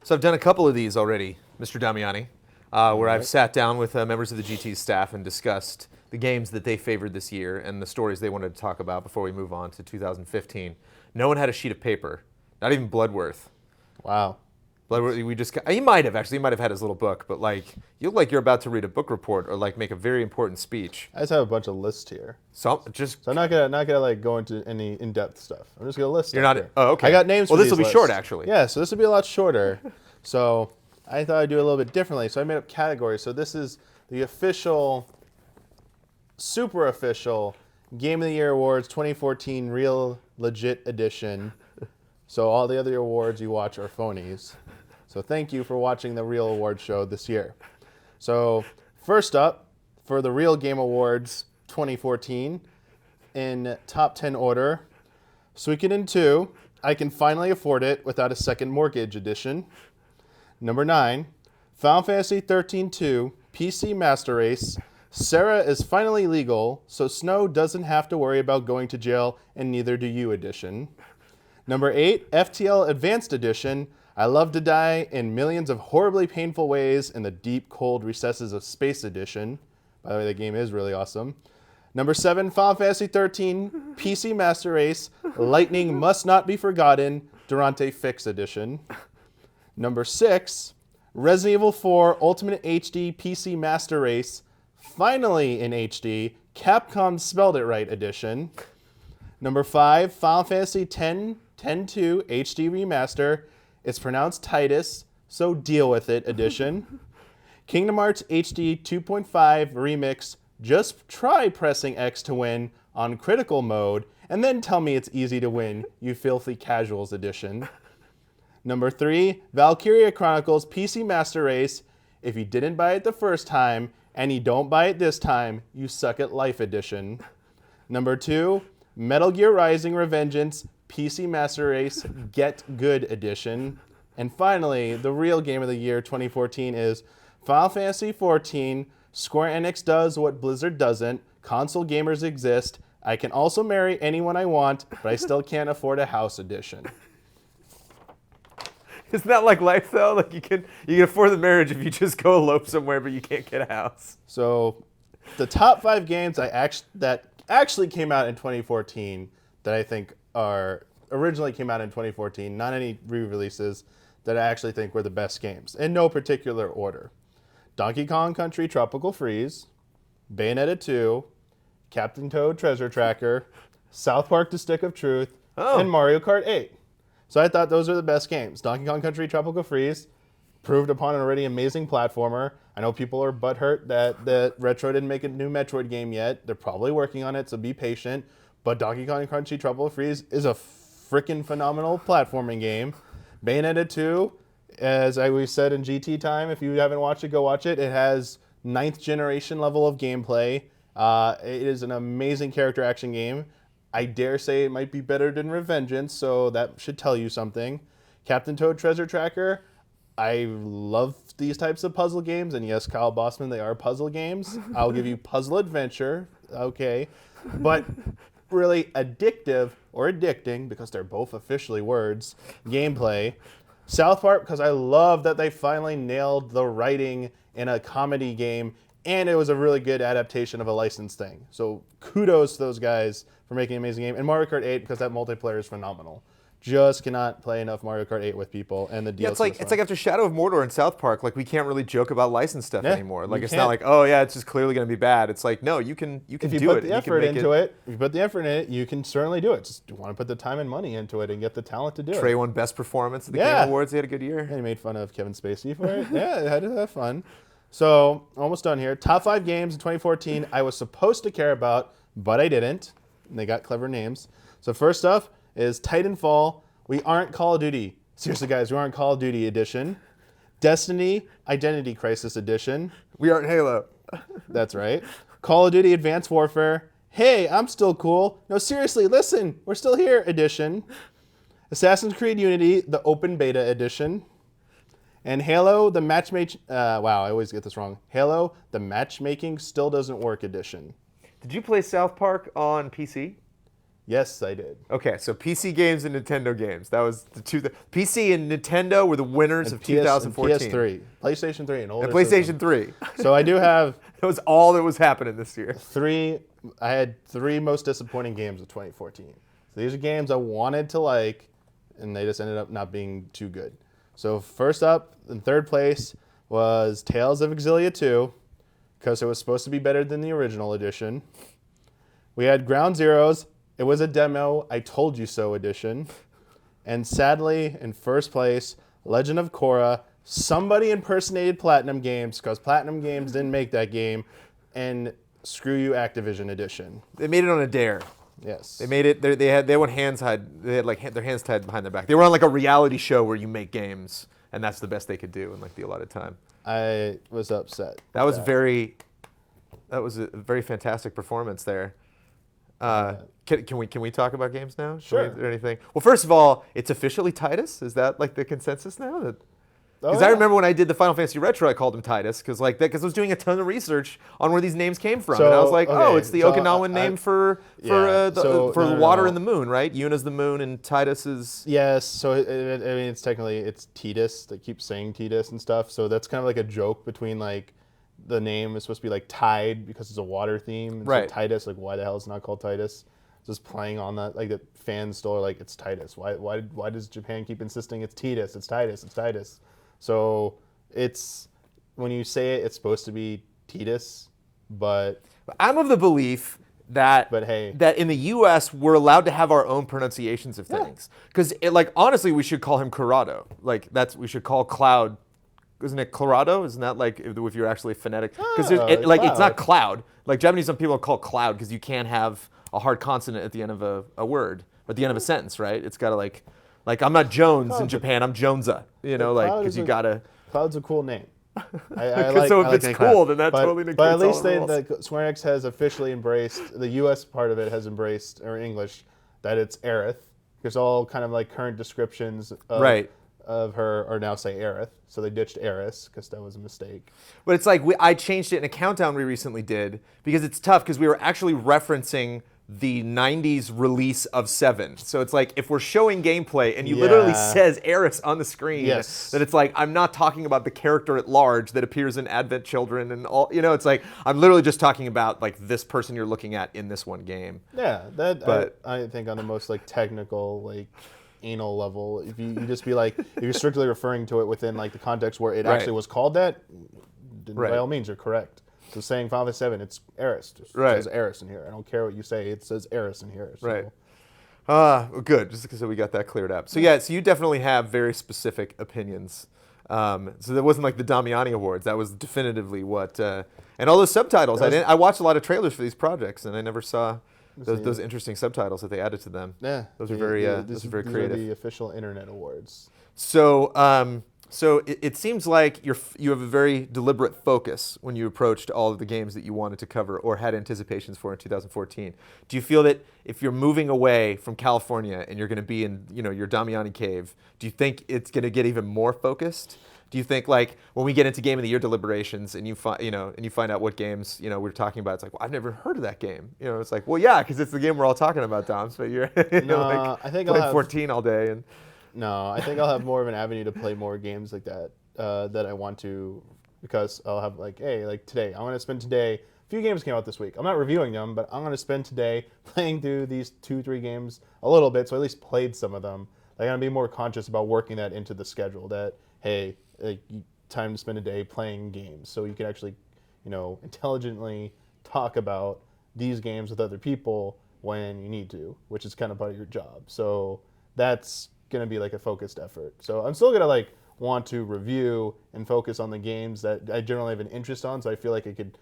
So I've done a couple of these already, Mr. Damiani, where I've sat down with members of the GT staff and discussed the games that they favored this year and the stories they wanted to talk about before we move on to 2015. No one had a sheet of paper, not even Bloodworth. Wow. Bloodworth, he might have actually. He might have had his little book, but like you look like you're about to read a book report or like make a very important speech. I just have a bunch of lists here. So I'm not gonna like go into any in-depth stuff. I'm just gonna list. You're not. Here. Oh, okay. I got names. Well, for this will be these short, lists. actually. Yeah, so this will be a lot shorter. So I thought I'd do a little bit differently. So I made up categories. So this is the official, super official Game of the Year Awards 2014 Real Legit Edition. So all the other awards you watch are phonies. So thank you for watching the Real Award show this year. So first up, for the Real Game Awards 2014, in top 10 order, Suikoden 2, I Can Finally Afford It Without a Second Mortgage Edition. Number 9, Final Fantasy 13-2, PC Master Race, Sarah is finally legal, so Snow doesn't have to worry about going to jail, and neither do you edition. Number 8, FTL Advanced Edition, I Love to Die in Millions of Horribly Painful Ways in the Deep, Cold Recesses of Space Edition. By the way, the game is really awesome. Number 7, Final Fantasy 13, PC Master Race, Lightning Must Not Be Forgotten, Durante Fix Edition. Number 6, Resident Evil 4 Ultimate HD PC Master Race, finally in HD, Capcom Spelled It Right Edition. Number 5, Final Fantasy X 10-2 HD Remaster, it's pronounced Titus, so deal with it edition. Kingdom Hearts HD 2.5 Remix, just try pressing X to win on critical mode, and then tell me it's easy to win, you filthy casuals edition. Number 3, Valkyria Chronicles PC Master Race, if you didn't buy it the first time, and you don't buy it this time, you suck at life edition. Number 2, Metal Gear Rising Revengeance, PC Master Race, Get Good Edition. And finally, the real game of the year 2014 is Final Fantasy XIV, Square Enix does what Blizzard doesn't, console gamers exist, I can also marry anyone I want, but I still can't afford a house edition. Isn't that like life though? Like you can afford the marriage if you just go elope somewhere, but you can't get a house. So the top 5 games that actually came out in 2014 that I think originally came out in 2014, not any re-releases, that I actually think were the best games, in no particular order. Donkey Kong Country Tropical Freeze, Bayonetta 2, Captain Toad Treasure Tracker, South Park The Stick of Truth, and Mario Kart 8. So I thought those are the best games. Donkey Kong Country Tropical Freeze, proved upon an already amazing platformer. I know people are butthurt that Retro didn't make a new Metroid game yet. They're probably working on it, so be patient. But Donkey Kong Country Tropical Freeze is a freaking phenomenal platforming game. Bayonetta 2, as we said in GT time, if you haven't watched it, go watch it. It has 9th generation level of gameplay. It is an amazing character action game. I dare say it might be better than Revengeance, so that should tell you something. Captain Toad Treasure Tracker, I love these types of puzzle games, and yes, Kyle Bossman, they are puzzle games. I'll give you Puzzle Adventure, okay. But really addictive or addicting, because they're both officially words, gameplay. South Park, because I love that they finally nailed the writing in a comedy game, and it was a really good adaptation of a licensed thing. So kudos to those guys for making an amazing game. And Mario Kart 8, because that multiplayer is phenomenal. Just cannot play enough Mario Kart 8 with people, and the DLC. Yeah, it's like after Shadow of Mordor and South Park, like we can't really joke about licensed stuff anymore. Like it's not like, oh yeah, it's just clearly going to be bad. It's like, no, you can do it. If you put the effort into it, if you put the effort in it, you can certainly do it. Just want to put the time and money into it and get the talent to do it. Trey won Best Performance at the Game Awards. He had a good year. And he made fun of Kevin Spacey for it. Yeah, it had to have fun. So almost done here. Top 5 games in 2014 I was supposed to care about, but I didn't. And they got clever names. So first up is Titanfall. We aren't Call of Duty. Seriously, guys, we aren't Call of Duty edition. Destiny Identity Crisis edition. We aren't Halo. That's right. Call of Duty Advanced Warfare. Hey, I'm still cool. No, seriously, listen, we're still here edition. Assassin's Creed Unity, the Open Beta edition. And Halo, the matchmaking. Wow, I always get this wrong. Halo, the matchmaking still doesn't work edition. Did you play South Park on PC? Yes, I did. Okay, so PC games and Nintendo games. That was the two. PC and Nintendo were the winners of 2014. PS3, PlayStation 3, and older And PlayStation system. 3. So I do have That was all that was happening this year. I had three most disappointing games of 2014. So these are games I wanted to like, and they just ended up not being too good. So first up, in third place, was Tales of Exilia 2, because it was supposed to be better than the original edition. We had Ground Zeroes. It was a demo, I told you so edition. And sadly, in first place, Legend of Korra. Somebody impersonated Platinum Games, because Platinum Games didn't make that game. And screw you, Activision edition. They made it on a dare. Yes. They made it. They went hands tied. They had like their hands tied behind their back. They were on like a reality show where you make games, and that's the best they could do in like the allotted time. I was upset. That was That was a very fantastic performance there. Can we talk about games now? Sure. Or anything? Well, first of all, it's officially Titus. Is that like the consensus now? Because I remember when I did the Final Fantasy Retro, I called him Titus because I was doing a ton of research on where these names came from, and I was like, oh, it's the Okinawan name for the water and the moon, right? Yuna's the moon, and Titus is Yes. So I mean, it's Titus. They keep saying Titus and stuff. So that's kind of like a joke between like the name is supposed to be like Tide because it's a water theme. And right. So Titus, like why the hell is it not called Titus? Just playing on that, like the fans still are like it's Titus. Why does Japan keep insisting it's Titus? It's Titus. It's Titus. So it's when you say it, it's supposed to be Titus, but I'm of the belief that hey, that in the U.S. we're allowed to have our own pronunciations of things. Because like honestly, we should call him Corrado. Like we should call Cloud. Isn't it Colorado? Isn't that like if you're actually phonetic? Because it's not cloud. Like Japanese, some people call it cloud because you can't have a hard consonant at the end of a word, or at the end of a sentence, right? It's got to like I'm not Jones in Japan. I'm Jonesa. You know, like because you gotta. Cloud's a cool name. So if it's cool, then that totally negates But at least all the rules. Square Enix has officially embraced, the U.S. part of it has embraced, or English, that it's Aerith. Because all kind of like current descriptions of her are now say Aerith. So they ditched Aeris because that was a mistake. But it's like I changed it in a countdown we recently did because it's tough because we were actually referencing the 90s release of 7. So it's like if we're showing gameplay and you literally says Aeris on the screen, that it's like I'm not talking about the character at large that appears in Advent Children and all, you know, it's like I'm literally just talking about like this person you're looking at in this one game. Yeah, but I think on the most like technical like anal level, if you just be like, if you're strictly referring to it within like the context where it actually was called that, by all means you're correct. So saying Final Fantasy 7, it's Aeris. It says Aeris in here. I don't care what you say. It says Aeris in here. So. Right. Good. Just because we got that cleared up. So yeah, so you definitely have very specific opinions. So that wasn't like the Damiani Awards. That was definitively what. And all those subtitles. I watched a lot of trailers for these projects, and I never saw those interesting subtitles that they added to them. Yeah. Those are very creative. These are the official internet awards. So. So it seems like you have a very deliberate focus when you approached all of the games that you wanted to cover or had anticipations for in 2014. Do you feel that if you're moving away from California and you're going to be in your Damiani cave, do you think it's going to get even more focused? Do you think like when we get into Game of the Year deliberations and you find out what games we're talking about, it's like, well, I've never heard of that game. It's like, well, yeah, because it's the game we're all talking about, Dom. So you're I think playing 14 all day and. No, I think I'll have more of an avenue to play more games like that that I want to, because I'll have like, hey, like today, I'm going to spend today, a few games came out this week. I'm not reviewing them, but I'm going to spend today playing through these 2-3 games a little bit, so I at least played some of them. I'm going to be more conscious about working that into the schedule that, hey, time to spend a day playing games, so you can actually, intelligently talk about these games with other people when you need to, which is kind of part of your job. So that's going to be like a focused effort. So I'm still going to like want to review and focus on the games that I generally have an interest on, so I feel like I could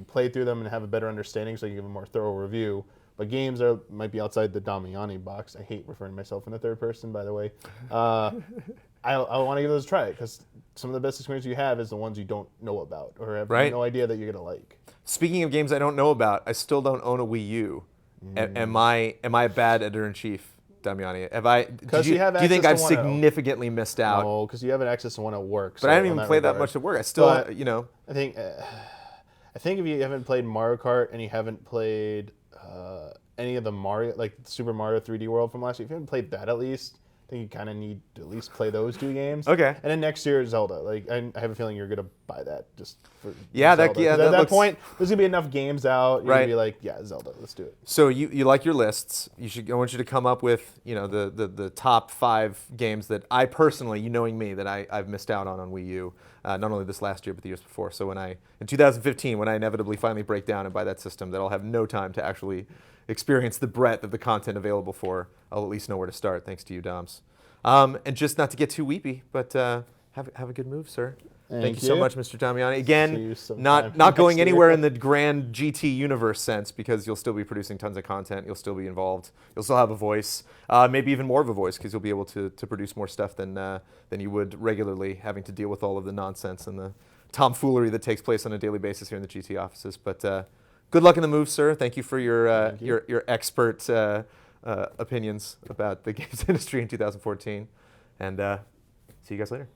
play through them and have a better understanding so I can give a more thorough review. But games might be outside the Damiani box. I hate referring to myself in the third person, by the way. I want to give those a try because some of the best experience you have is the ones you don't know about or have no idea that you're going to like. Speaking of games I don't know about, I still don't own a Wii U. Am I a bad editor-in-chief? Damiani, do you think I've significantly missed out? No, because you have access to one at work. But I haven't even played that much at work. I still, I think if you haven't played Mario Kart and you haven't played any of the Mario, like Super Mario 3D World from last year, if you haven't played that at least, I think you kind of need to at least play those 2 games. Okay. And then next year, Zelda. Like, I have a feeling you're gonna buy that just for Yeah, Zelda. 'Cause at that looks- point, there's gonna be enough games out. You're Right. gonna be like, yeah, Zelda, let's do it. So you like your lists. I want you to come up with, the top 5 games that I personally, knowing me, that I've missed out on Wii U, not only this last year but the years before. So in 2015, when I inevitably finally break down and buy that system, that I'll have no time to actually experience the breadth of the content available for, I'll at least know where to start. Thanks to you, Doms. And just not to get too weepy, but have a good move, sir. Thank you so much, Mr. Damiani. See Again, you sometime not going next year. anywhere in the grand GT universe sense, because you'll still be producing tons of content. You'll still be involved. You'll still have a voice, maybe even more of a voice, because you'll be able to produce more stuff than you would regularly, having to deal with all of the nonsense and the tomfoolery that takes place on a daily basis here in the GT offices. But good luck in the move, sir. Thank you for your expert opinions about the games industry in 2014, and see you guys later.